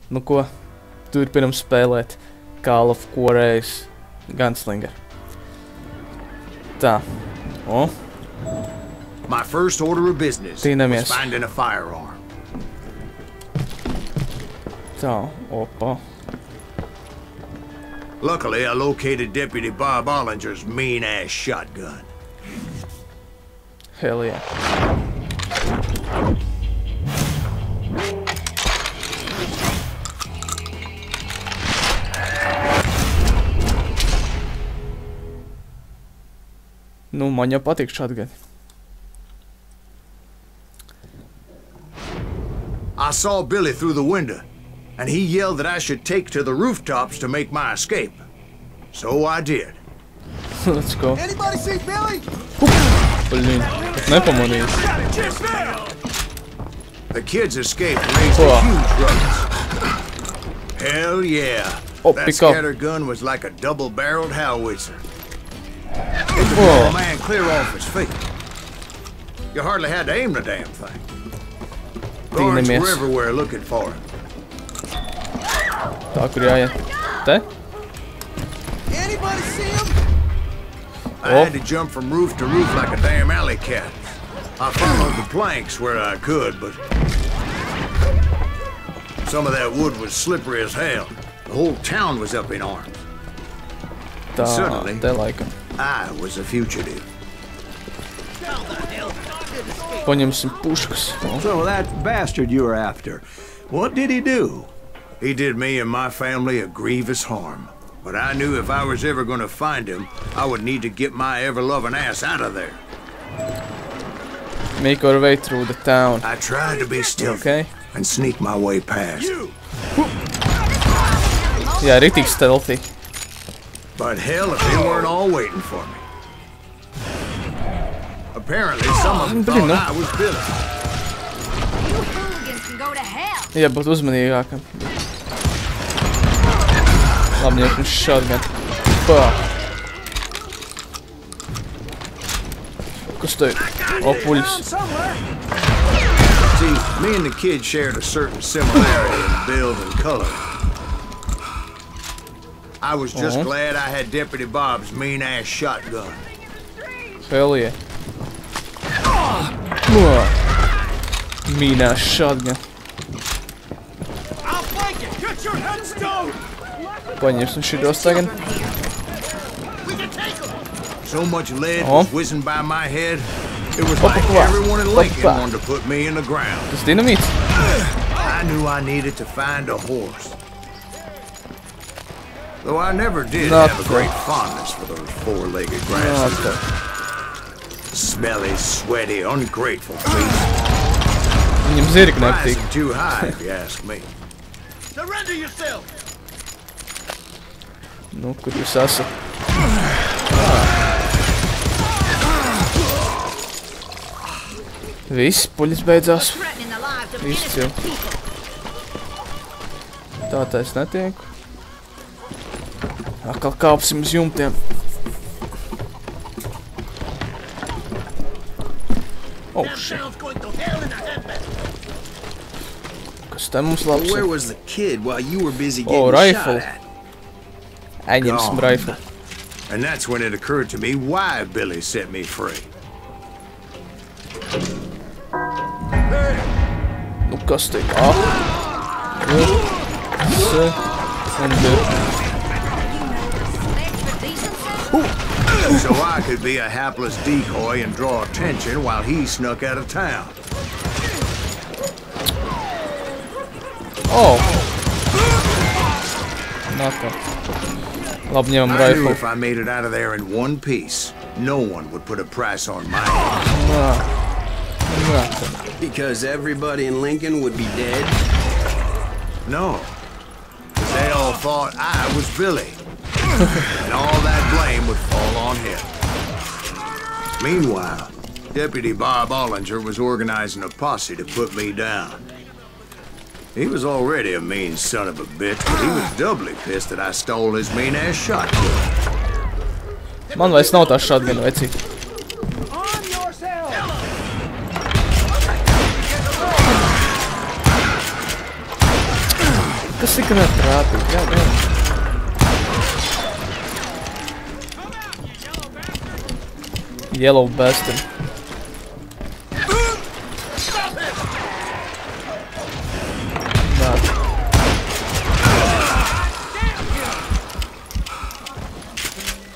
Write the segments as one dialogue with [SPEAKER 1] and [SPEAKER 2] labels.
[SPEAKER 1] Nu ko, turpinam spēlēt Call of Juarez Gunslinger. Tā. O.
[SPEAKER 2] My first order of business was finding a firearm.
[SPEAKER 1] Tā, opa.
[SPEAKER 2] Luckily, I located Deputy Bob Ollinger's mean-ass shotgun.
[SPEAKER 1] Hell yeah. Nu, man jau patīk shotgun.
[SPEAKER 2] I saw Billy through the window, and he yelled that I should take to the rooftops to make my escape. So I did.
[SPEAKER 1] Let's go.
[SPEAKER 2] Anybody see Billy?
[SPEAKER 1] Блин, nepamanīju.
[SPEAKER 2] The kids escaped and raised a huge ruckus. Hell yeah. That scatter gun was like a double-barreled howitzer. It could blow a man clear off his feet. You hardly had to aim the damn thing. Guards were everywhere looking for him.
[SPEAKER 1] Tā, kur jāiet? Te?
[SPEAKER 2] Anybody see him? I had to jump from roof to roof like a damn alley cat. I followed the planks where I could, but some of that wood was slippery as hell. The whole town was up in arms.
[SPEAKER 1] Tā,
[SPEAKER 2] suddenly,
[SPEAKER 1] te laikam.
[SPEAKER 2] I was a fugitive.
[SPEAKER 1] Paņemsim puškas.
[SPEAKER 3] So that bastard you were after, what did he do?
[SPEAKER 2] He did me and my family a grievous harm. But I knew if I was ever going to find him, I would need to get my ever-loving ass out of there.
[SPEAKER 1] Make our way through the town.
[SPEAKER 2] I tried to be stealthy and sneak my way past.
[SPEAKER 1] Yeah, ritīgi stealthy.
[SPEAKER 2] But hell, if they weren't all waiting for me. Apparently, some of them thought I was Billy.
[SPEAKER 4] You hooligans can go to hell.
[SPEAKER 1] Jābūt uzmanīgākam. Labi, ņemsim shotgun. Pā. Kas te ir? O, puļus.
[SPEAKER 2] See, me and the kid shared a certain similarity in build and color. I was just glad I had Deputy Bob's mean-ass shotgun.
[SPEAKER 1] Hell yeah. Mean-ass shotgun.
[SPEAKER 2] I'll flank it! Get your headstone!
[SPEAKER 1] Paņemsim šitos tagad.
[SPEAKER 2] So much lead was whizzing by my head, it was like everyone in Lincoln wanted to put me in the ground.
[SPEAKER 1] Tas dinamīts.
[SPEAKER 2] I knew I needed to find a horse. Though I never did have a great fondness for those four-legged grasses. Smelly, sweaty, ungrateful beasts.
[SPEAKER 1] Viņam zirgi nepatīk.
[SPEAKER 2] Rising too high, if you ask me. Surrender yourself!
[SPEAKER 1] Nu, kur jūs esat? Viss, puļas beidzās. Izcil. Tā tais netiek. Atkal kāpsim uz jumtiem. Oh, shit. Kas te mums labs?
[SPEAKER 3] Where was the kid while you were busy
[SPEAKER 1] Oh,
[SPEAKER 3] getting
[SPEAKER 1] rifle.
[SPEAKER 3] shot at?
[SPEAKER 1] Aņemsim rifle.
[SPEAKER 2] And that's when it occurred to me why Billy set me free.
[SPEAKER 1] Nu, kas te ir?
[SPEAKER 2] So I could be a hapless decoy and draw attention while he snuck out of town.
[SPEAKER 1] Oh. Nothing. Labi, ņemam
[SPEAKER 2] I knew
[SPEAKER 1] rifle.
[SPEAKER 2] if I made it out of there in one piece, no one would put a price on my head.
[SPEAKER 3] Because everybody in Lincoln would be dead?
[SPEAKER 2] No. Because they all thought I was Billy. And all that blame would fall on him. Meanwhile, Deputy Bob Ollinger was organizing a posse to put me down. He was already a mean son of a bitch, but he was doubly pissed that I stole his mean-ass shotgun.
[SPEAKER 1] Man vairs nav tā shotgun, vecīt. Tas tik neprātīgi, jā, jā. Yellow bastard. Nā.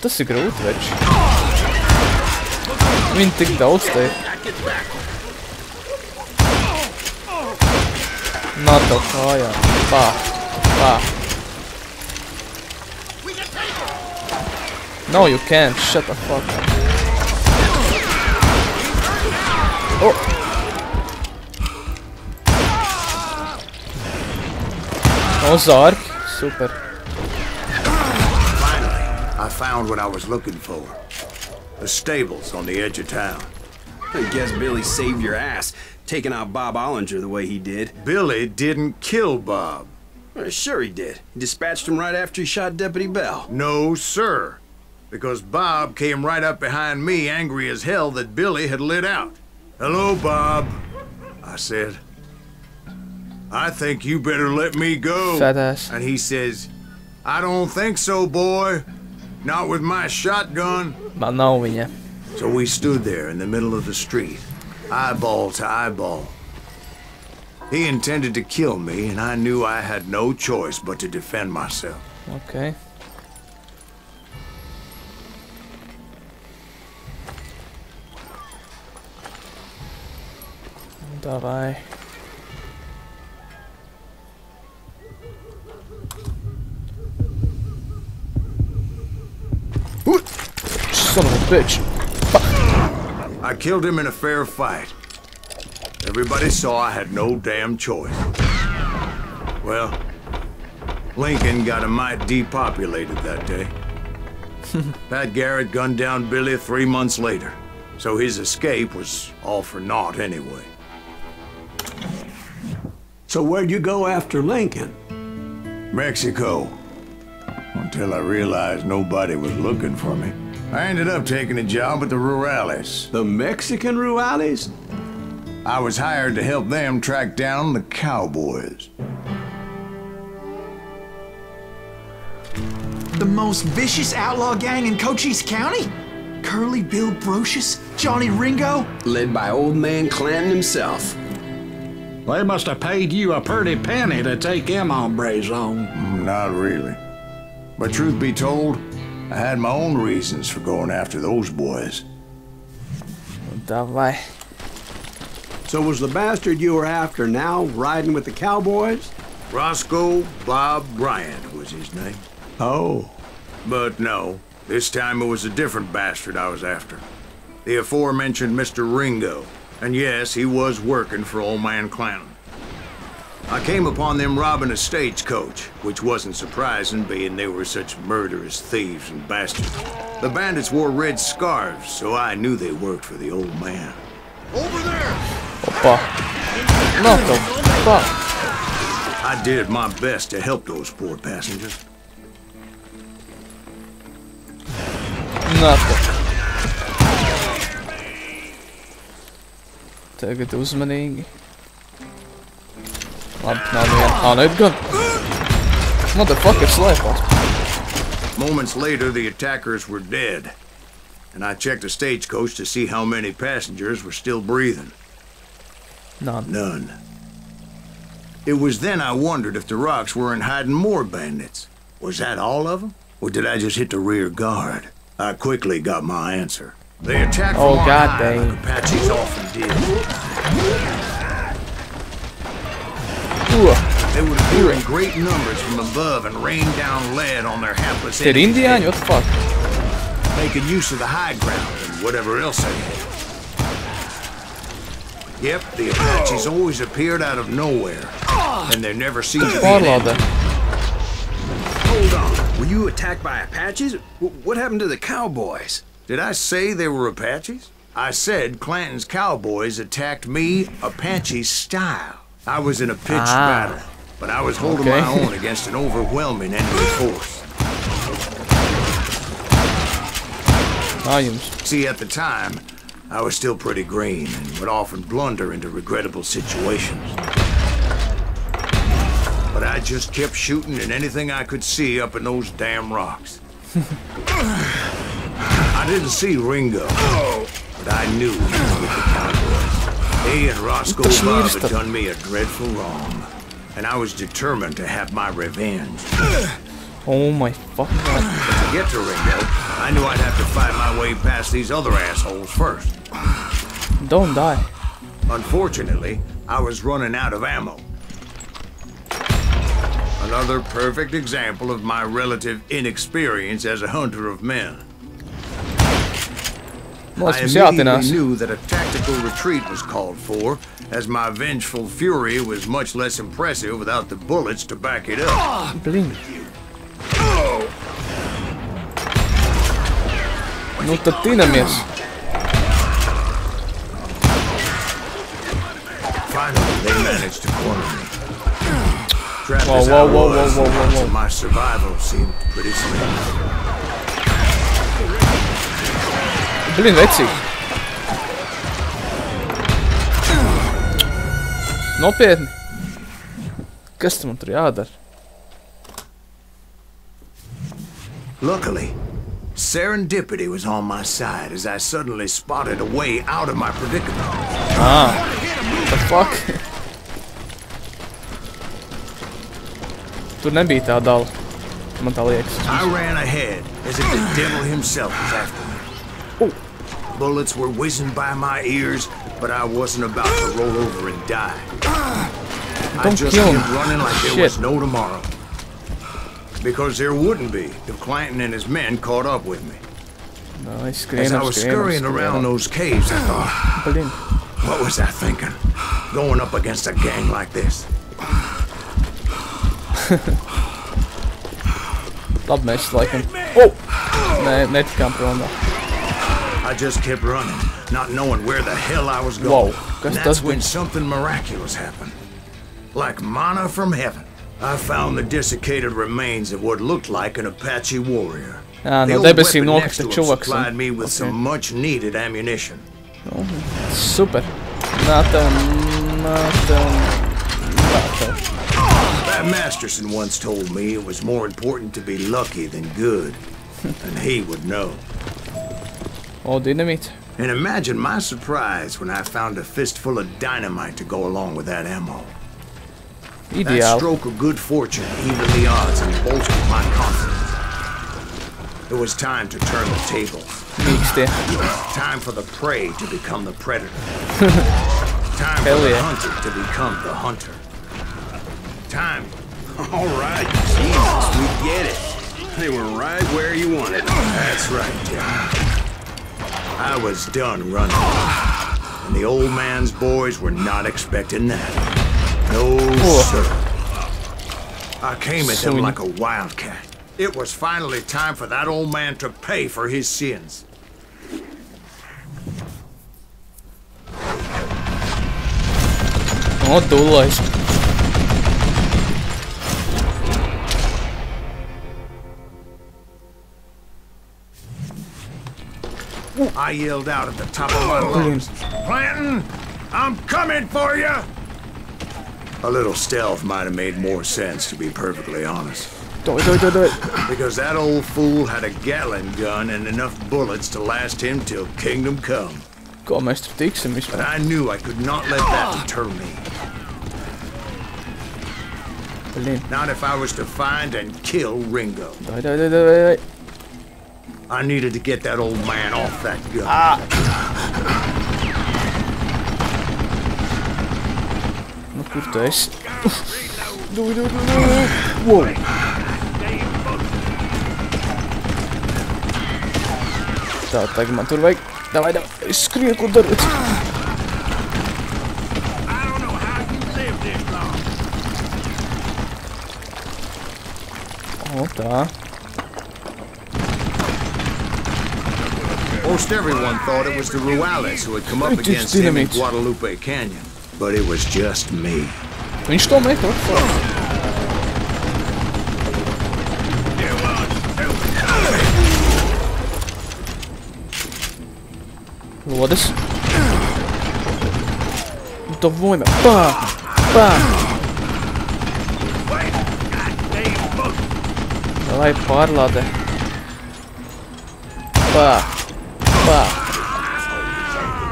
[SPEAKER 1] Tas ir grūti, veči. Viņi tik daudz te ir. Nā tev kājā. Pā. Pā. No, you can't. Shut the fuck up. Oh. Oh, Zark. Super.
[SPEAKER 2] Finally, I found what I was looking for. The stables on the edge of town.
[SPEAKER 5] I guess Billy saved your ass, taking out Bob Ollinger the way he did.
[SPEAKER 2] Billy didn't kill Bob.
[SPEAKER 5] Sure he did. He dispatched him right after he shot Deputy Bell.
[SPEAKER 2] No, sir. Because Bob came right up behind me, angry as hell that Billy had lit out. Hello, Bob, I said. I think you better let me go.
[SPEAKER 1] Fat ass.
[SPEAKER 2] And he says, I don't think so, boy. Not with my shotgun.
[SPEAKER 1] Man nav viņa.
[SPEAKER 2] So we stood there in the middle of the street, eyeball to eyeball. He intended to kill me, and I knew I had no choice but to defend myself.
[SPEAKER 1] Okay. Davai. Son of a bitch.
[SPEAKER 2] I killed him in a fair fight. Everybody saw I had no damn choice. Well, Lincoln got a mite depopulated that day. Pat Garrett gunned down Billy 3 months later, so his escape was all for naught anyway.
[SPEAKER 3] So where'd you go after Lincoln?
[SPEAKER 2] Mexico. Until I realized nobody was looking for me. I ended up taking a job at the Rurales.
[SPEAKER 3] The Mexican Rurales?
[SPEAKER 2] I was hired to help them track down the cowboys.
[SPEAKER 6] The most vicious outlaw gang in Cochise County? Curly Bill Brocious? Johnny Ringo?
[SPEAKER 5] Led by old man Clanton himself.
[SPEAKER 7] They must have paid you a pretty penny to take them hombres on.
[SPEAKER 2] Not really. But truth be told, I had my own reasons for going after those boys.
[SPEAKER 1] Davai.
[SPEAKER 3] So was the bastard you were after now riding with the cowboys?
[SPEAKER 2] Roscoe Bob Bryant was his name.
[SPEAKER 3] Oh.
[SPEAKER 2] But no, this time it was a different bastard I was after. The aforementioned Mr. Ringo. And yes, he was working for old man Clanton. I came upon them robbing a stagecoach, which wasn't surprising, being they were such murderous thieves and bastards. The bandits wore red scarves, so I knew they worked for the old man. Over there!
[SPEAKER 1] Opa. Not the fuck.
[SPEAKER 2] I did my best to help those poor passengers.
[SPEAKER 1] Not the... Tagad uzmanīgi. Labi, nav neviena. Ā, neiet gan. Motherfucker slēpās.
[SPEAKER 2] Moments later, the attackers were dead. And I checked the stagecoach to see how many passengers were still breathing.
[SPEAKER 1] None.
[SPEAKER 2] None. It was then I wondered if the rocks weren't hiding more bandits. Was that all of them? Or did I just hit the rear guard? I quickly got my answer. They attacked from on
[SPEAKER 1] God
[SPEAKER 2] high,
[SPEAKER 1] dang.
[SPEAKER 2] like Apaches often did. They would appear in great numbers from above and rain down lead on their hapless
[SPEAKER 1] Tie ir
[SPEAKER 2] enemies.
[SPEAKER 1] indiāņi, what the fuck?
[SPEAKER 2] Making use of the high ground and whatever else they had. Yep, the Apaches always appeared out of nowhere, and there never seemed to be an end.
[SPEAKER 1] Pārlauda.
[SPEAKER 5] Hold on. Were you attacked by Apaches? What happened to the cowboys?
[SPEAKER 2] Did I say they were Apaches? I said Clanton's cowboys attacked me Apache style. I was in a pitched battle, but I was holding my own against an overwhelming enemy force. See, at the time, I was still pretty green and would often blunder into regrettable situations. But I just kept shooting at anything I could see up in those damn rocks. I didn't see Ringo, but I knew he was with the cowboys. He and Roscoe Bob had done me a dreadful wrong, and I was determined to have my revenge.
[SPEAKER 1] Oh my fucking god.
[SPEAKER 2] To get to Ringo, I knew I'd have to fight my way past these other assholes first.
[SPEAKER 1] Don't die.
[SPEAKER 2] Unfortunately, I was running out of ammo. Another perfect example of my relative inexperience as a hunter of men. I immediately knew that a tactical retreat was called for, as my vengeful fury was much less impressive without the bullets to back it up.
[SPEAKER 1] Nu tad tinamies.
[SPEAKER 2] Finally, they managed to corner me. Trapped
[SPEAKER 1] Whoa,
[SPEAKER 2] as
[SPEAKER 1] whoa,
[SPEAKER 2] I
[SPEAKER 1] whoa,
[SPEAKER 2] was,
[SPEAKER 1] whoa, whoa, whoa.
[SPEAKER 2] my survival seemed pretty slim.
[SPEAKER 1] Blin, vecīgi. Nopietni. Kas tam tur jādara?
[SPEAKER 2] Luckily, serendipity was on my side as I suddenly spotted a way out of my predicament.
[SPEAKER 1] Ah, what the fuck? Tur nebija tā dala. Man tā liekas.
[SPEAKER 2] I ran ahead as if the devil himself was after me.
[SPEAKER 1] Oh.
[SPEAKER 2] Bullets were whizzing by my ears, but I wasn't about to roll over and die. I just kept running like there was no tomorrow. Because there wouldn't be if Clanton and his men caught up with me. As I was scurrying around those caves, I thought, what was I thinking? Going up against a gang like this.
[SPEAKER 1] Labi, mēs laikam. Oh! Nē, netikām prom vēl.
[SPEAKER 2] I just kept running, not knowing where the hell I was going.
[SPEAKER 1] Whoa,
[SPEAKER 2] and that's when something miraculous happened. Like manna from heaven. I found the desiccated remains of what looked like an Apache warrior.
[SPEAKER 1] Jā,
[SPEAKER 2] the
[SPEAKER 1] no
[SPEAKER 2] old
[SPEAKER 1] debesīm
[SPEAKER 2] weapon next
[SPEAKER 1] nokrita
[SPEAKER 2] to him
[SPEAKER 1] čuvaks.
[SPEAKER 2] supplied me with some much-needed ammunition.
[SPEAKER 1] Oh, super. Nothing.
[SPEAKER 2] Pat Masterson once told me it was more important to be lucky than good, and he would know.
[SPEAKER 1] Oh, dynamite.
[SPEAKER 2] And imagine my surprise when I found a fistful of dynamite to go along with that ammo. That stroke of good fortune evened the odds and bolstered my confidence. It was time to turn the tables. Time for the prey to become the predator. Time for the hunted to become the hunter. Time.
[SPEAKER 5] All right, Jesus, we get it. They were right where you wanted.
[SPEAKER 2] That's right, John. I was done running, and the old man's boys were not expecting that. No, sir. I came at them like a wildcat. It was finally time for that old man to pay for his sins.
[SPEAKER 1] Oh, dūlais.
[SPEAKER 2] I yelled out at the top of my lungs, Clanton, I'm coming for you! A little stealth might have made more sense, to be perfectly honest.
[SPEAKER 1] Do it.
[SPEAKER 2] Because that old fool had a Gatling gun and enough bullets to last him till kingdom come.
[SPEAKER 1] Ko mēs tur tiksim vispār?
[SPEAKER 2] But I knew I could not let that deter me. Not if I was to find and kill Ringo.
[SPEAKER 1] Do.
[SPEAKER 2] I needed to get that old man off that gun.
[SPEAKER 1] Nu, kur tu esi? Do. Wow. Tā, tagad man tur vajag. Davai, es skrienu, ko daru. O, tā.
[SPEAKER 2] Most everyone thought it was the Ruales who had come up against him in Guadalupe Canyon. But it was just me.
[SPEAKER 1] Viņš to met, Lodes. To vojme. Pā! Vai pārlādē. Pā.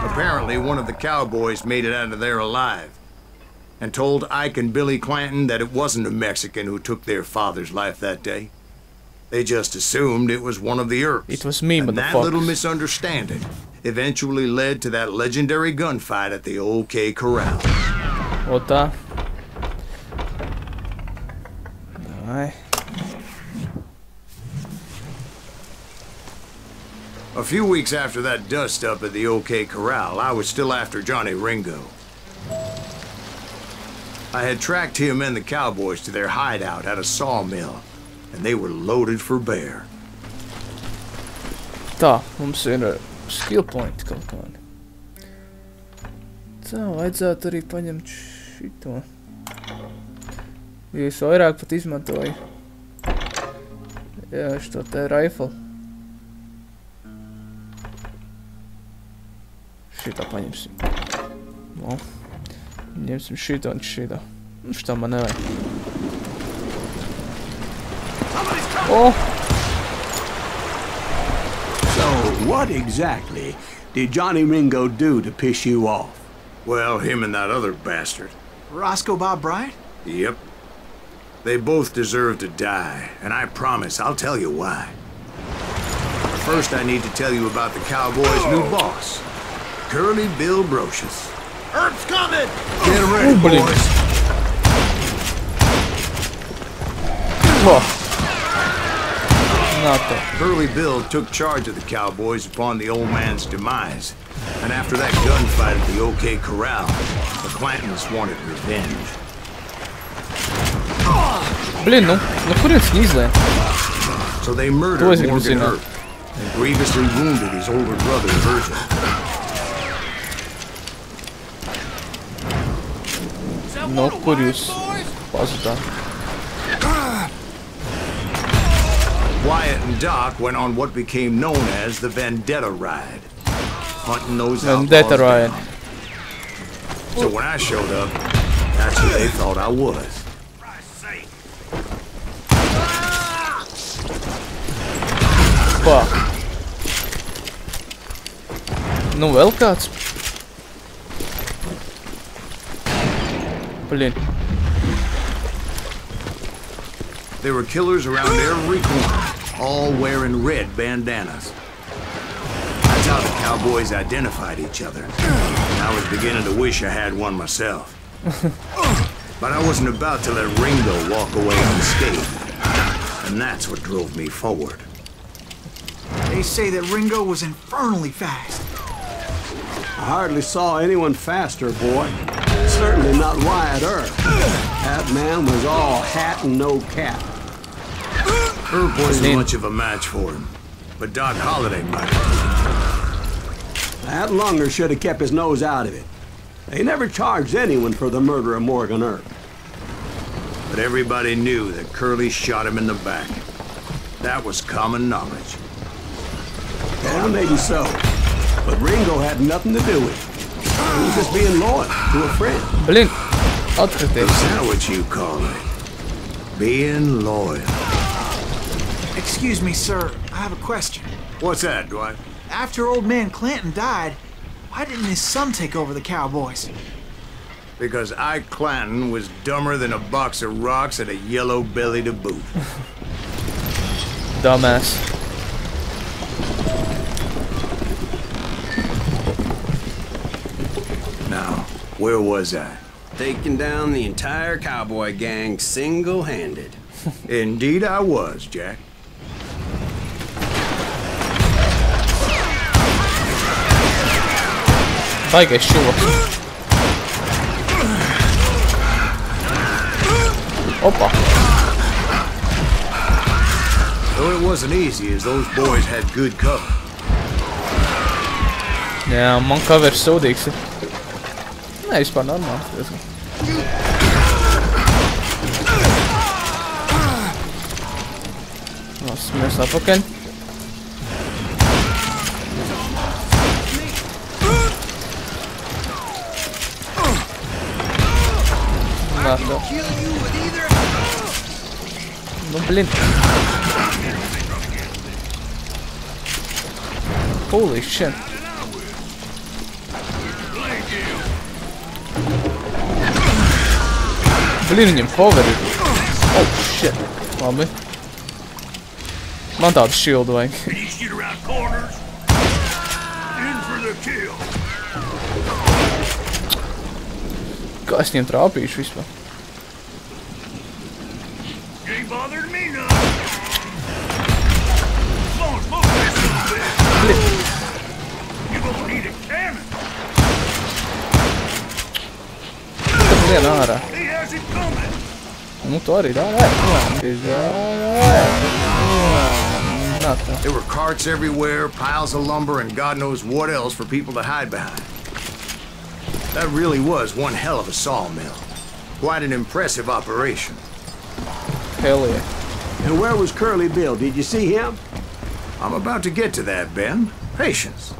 [SPEAKER 2] Apparently, one of the cowboys made it out of there alive and told Ike and Billy Clanton that it wasn't a Mexican who took their father's life that day. They just assumed it was one of the Earps.
[SPEAKER 1] It was me,
[SPEAKER 2] and that
[SPEAKER 1] motherfuckers.
[SPEAKER 2] little misunderstanding eventually led to that legendary gunfight at the OK Corral.
[SPEAKER 1] O tā. Davai.
[SPEAKER 2] A few weeks after that dust-up at the OK Corral, I was still after Johnny Ringo. I had tracked him and the cowboys to their hideout at a sawmill, and they were loaded for bear.
[SPEAKER 1] Tā, mums ir skill point kaut kādi. Tā, vajadzētu arī paņemt šito. Es vairāk pat izmantoju. Jā, šito te rifle. Šitā paņemsim. No. Ņemsim šito un šito. Šitā man nevajag. Oh!
[SPEAKER 3] So, what exactly did Johnny Ringo do to piss you off?
[SPEAKER 2] Well, him and that other bastard.
[SPEAKER 6] Roscoe Bob Bryant?
[SPEAKER 2] Yep. They both deserve to die, and I promise I'll tell you why. But first, I need to tell you about the cowboys' new boss, Curly Bill Brocious.
[SPEAKER 5] Earp's coming!
[SPEAKER 2] Get ready, boys.
[SPEAKER 1] Whoa. Not that.
[SPEAKER 2] Curly Bill took charge of the cowboys upon the old man's demise, and after that gunfight at the OK Corral, the Clantons wanted revenge.
[SPEAKER 1] Blin, nu kurien viņi izlēja?
[SPEAKER 2] So they murdered Morgan Earp and grievously wounded his older brother, Virgil.
[SPEAKER 1] Nu, kur jūs pazudāt?
[SPEAKER 2] Wyatt and Doc went on what became known as the Vendetta Ride, hunting those
[SPEAKER 1] Vendetta
[SPEAKER 2] outlaws
[SPEAKER 1] Ride.
[SPEAKER 2] down. So when I showed up, that's who they thought I was.
[SPEAKER 1] Pā. Nu, vēl kāds? Blin.
[SPEAKER 2] There were killers around every corner, all wearing red bandanas. That's how the cowboys identified each other. And I was beginning to wish I had one myself. But I wasn't about to let Ringo walk away unscathed. And that's what drove me forward.
[SPEAKER 6] They say that Ringo was infernally fast.
[SPEAKER 3] I hardly saw anyone faster, boy. Certainly not Wyatt Earp. That man was all hat and no cap.
[SPEAKER 2] Earp wasn't much of a match for him, but Doc Holliday might have.
[SPEAKER 3] That lunger should have kept his nose out of it. They never charged anyone for the murder of Morgan Earp.
[SPEAKER 2] But everybody knew that Curly shot him in the back. That was common knowledge.
[SPEAKER 3] Yeah, maybe so. But Ringo had nothing to do with it. He was just being loyal to a friend.
[SPEAKER 1] Blin.
[SPEAKER 2] Is
[SPEAKER 1] Atkrities.
[SPEAKER 2] that what you call it? Being loyal.
[SPEAKER 6] Excuse me, sir. I have a question.
[SPEAKER 2] What's that, Dwight?
[SPEAKER 6] After old man Clanton died, why didn't his son take over the cowboys?
[SPEAKER 2] Because Ike Clanton was dumber than a box of rocks and a yellow belly to boot.
[SPEAKER 1] Dumbass.
[SPEAKER 2] Now, where was I?
[SPEAKER 5] Taking down the entire cowboy gang single-handed.
[SPEAKER 2] Indeed I was, Jack.
[SPEAKER 1] Baigais šūks. Opa.
[SPEAKER 2] Though it wasn't easy, as those boys had good cover.
[SPEAKER 1] Jā, man covers sūdīgs ir. Nē, vispār normāls diezgan. Mēs apakaļ. Nā, tā. Nu, blin. Holy shit. Blin, viņam cover ir. Oh shit. Labi. Man tādu shieldu vajag. Kā es viņiem trāpīšu vispār? Lien ārā. Nu, to arī dārā.
[SPEAKER 2] There were carts everywhere, piles of lumber, and God knows what else for people to hide behind. That really was one hell of a sawmill. Quite an impressive operation.
[SPEAKER 1] Hell yeah.
[SPEAKER 3] And where was Curly Bill? Did you see him?
[SPEAKER 2] I'm about to get to that, Ben. Patience.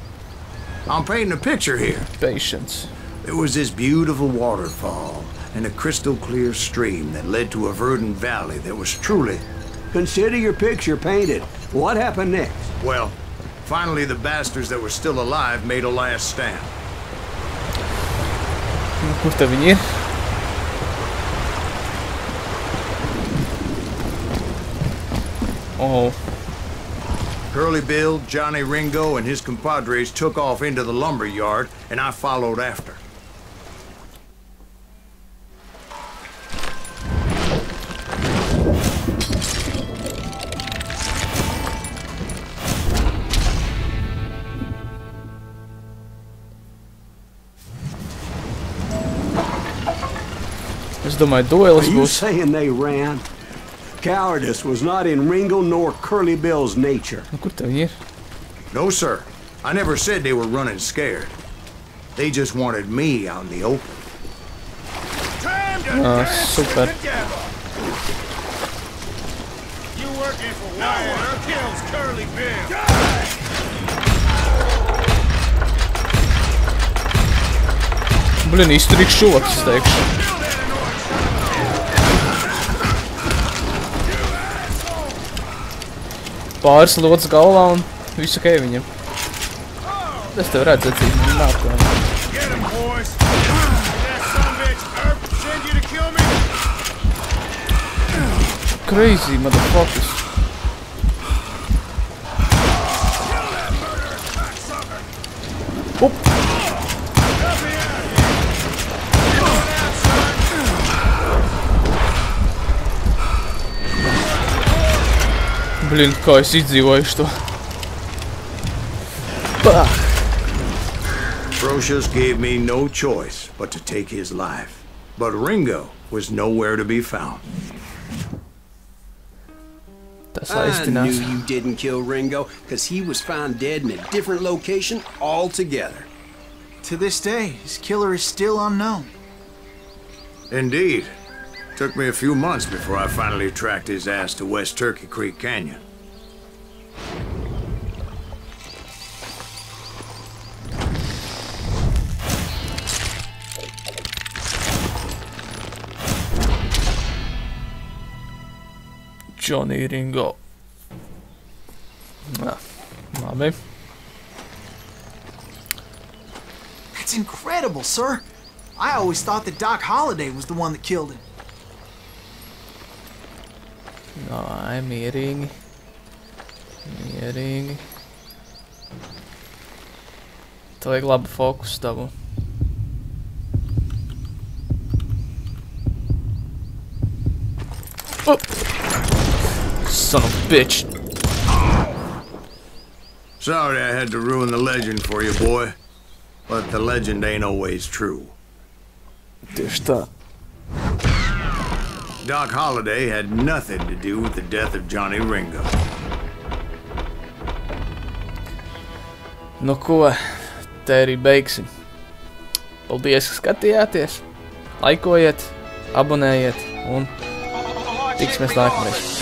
[SPEAKER 2] I'm painting a picture here.
[SPEAKER 1] Patience.
[SPEAKER 2] There was this beautiful waterfall and a crystal clear stream that led to a verdant valley that was truly...
[SPEAKER 3] Consider your picture painted. What happened next?
[SPEAKER 2] Well, finally the bastards that were still alive made a last stand.
[SPEAKER 1] Kur te viņi ir? Oh.
[SPEAKER 2] Curly Bill, Johnny Ringo, and his compadres took off into the lumber yard, and I followed after.
[SPEAKER 1] Es domāju, duelis
[SPEAKER 3] Are you
[SPEAKER 1] būs.
[SPEAKER 3] saying they ran? Cowardice was not in Ringo nor Curly Bill's nature.
[SPEAKER 1] Nu, kur te viņi ir?
[SPEAKER 2] No, sir. I never said they were running scared. They just wanted me out in the open.
[SPEAKER 1] Super.
[SPEAKER 2] You working for Wyatt kills Curly Bill.
[SPEAKER 1] Blin, izturīgs šoks, es teikšu. Pāris lods galvā un visu ok viņam. Es tev redzu, cik man nākotnē. Crazy motherfuckers. Up. Blin, kā es izdzīvojuši to. Bah!
[SPEAKER 2] Brocious gave me no choice but to take his life. But Ringo was nowhere to be found.
[SPEAKER 1] Tas
[SPEAKER 5] I
[SPEAKER 1] aiztinās.
[SPEAKER 5] knew you didn't kill Ringo, because he was found dead in a different location altogether.
[SPEAKER 6] To this day, his killer is still unknown.
[SPEAKER 2] Indeed. Took me a few months before I finally tracked his ass to West Turkey Creek Canyon.
[SPEAKER 1] Johnny Ringo. Labi.
[SPEAKER 6] That's incredible, sir. I always thought that Doc Holliday was the one that killed him.
[SPEAKER 1] Nē, mierīgi. Mierīgi. Tev vajag labu fokusu tavu. Oh! Son of a bitch.
[SPEAKER 2] Sorry I had to ruin the legend for you, boy. But the legend ain't always true.
[SPEAKER 1] Tieši tā.
[SPEAKER 2] Doc Holliday had nothing to do with the death of Johnny Ringo.
[SPEAKER 1] Nu ko, te arī beigsim. Paldies, ka skatījāties. Laikojiet, abonējiet un tiksimies nākamreiz.